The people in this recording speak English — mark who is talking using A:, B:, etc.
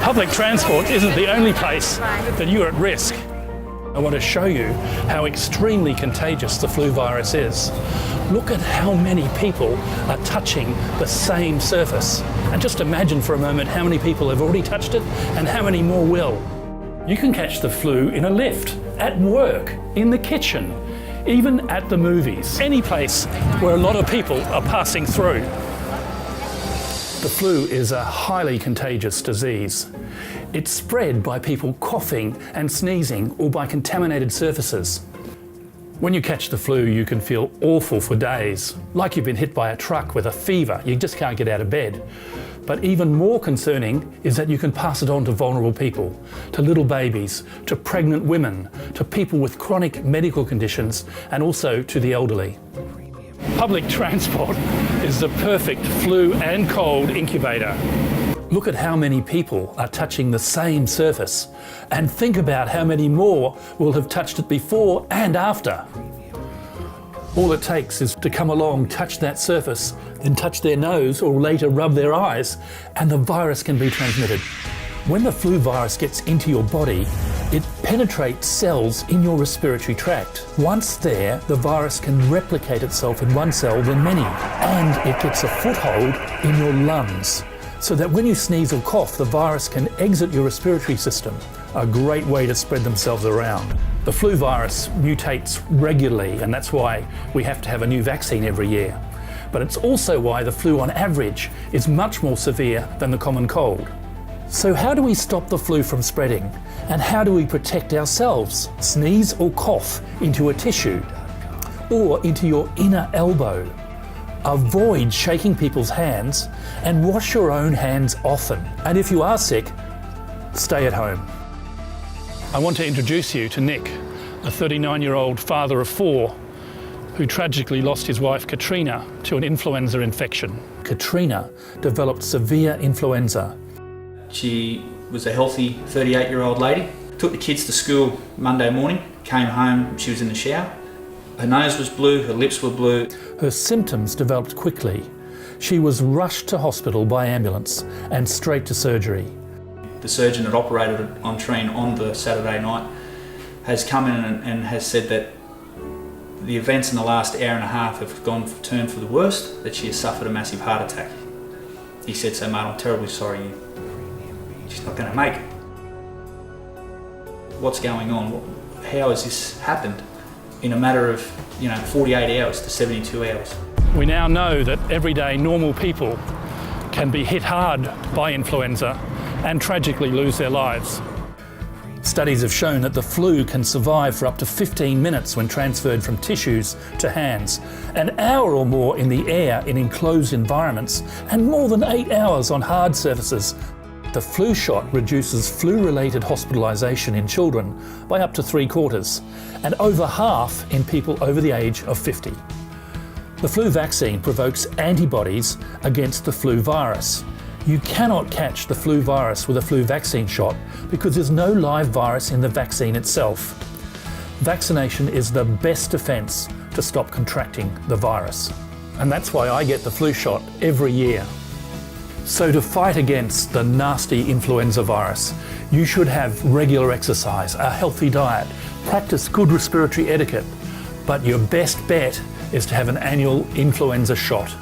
A: Public transport isn't the only place that you're at risk. I want to show you how extremely contagious the flu virus is. Look at how many people are touching the same surface. And just imagine for a moment how many people have already touched it and how many more will. You can catch the flu in a lift, at work, in the kitchen, even at the movies. Any place where a lot of people are passing through. The flu is a highly contagious disease. It's spread by people coughing and sneezing or by contaminated surfaces. When you catch the flu, you can feel awful for days, like you've been hit by a truck with a fever. You just can't get out of bed. But even more concerning is that you can pass it on to vulnerable people, to little babies, to pregnant women, to people with chronic medical conditions, and also to the elderly. Public transport is the perfect flu and cold incubator. Look at how many people are touching the same surface, and think about how many more will have touched it before and after. All it takes is to come along, touch that surface, then touch their nose or later rub their eyes, and the virus can be transmitted. When the flu virus gets into your body, it penetrates cells in your respiratory tract. Once there, the virus can replicate itself in one cell, then many, and it gets a foothold in your lungs, so that when you sneeze or cough, the virus can exit your respiratory system, a great way to spread themselves around. The flu virus mutates regularly, and that's why we have to have a new vaccine every year. But it's also why the flu on average is much more severe than the common cold. So how do we stop the flu from spreading? And how do we protect ourselves? Sneeze or cough into a tissue or into your inner elbow. Avoid shaking people's hands and wash your own hands often. And if you are sick, stay at home. I want to introduce you to Nick, a 39-year-old father of 4 who tragically lost his wife Katrina to an influenza infection. Katrina developed severe influenza.
B: She was a healthy 38-year-old lady. Took the kids to school Monday morning, came home, she was in the shower. Her nose was blue, her lips were blue.
A: Her symptoms developed quickly. She was rushed to hospital by ambulance and straight to surgery.
B: The surgeon that operated on Trine on the Saturday night has come in and has said that the events in the last hour and a half have turned for the worst, that she has suffered a massive heart attack. He said, "So mate, I'm terribly sorry, she's not going to make it." What's going on? How has this happened in a matter of 48 hours to 72 hours?
A: We now know that everyday normal people can be hit hard by influenza and tragically lose their lives. Studies have shown that the flu can survive for up to 15 minutes when transferred from tissues to hands, an hour or more in the air in enclosed environments, and more than 8 hours on hard surfaces. The flu shot reduces flu-related hospitalisation in children by up to 3/4, and over half in people over the age of 50. The flu vaccine provokes antibodies against the flu virus. You cannot catch the flu virus with a flu vaccine shot because there's no live virus in the vaccine itself. Vaccination is the best defence to stop contracting the virus. And that's why I get the flu shot every year. So to fight against the nasty influenza virus, you should have regular exercise, a healthy diet, practice good respiratory etiquette, but your best bet is to have an annual influenza shot.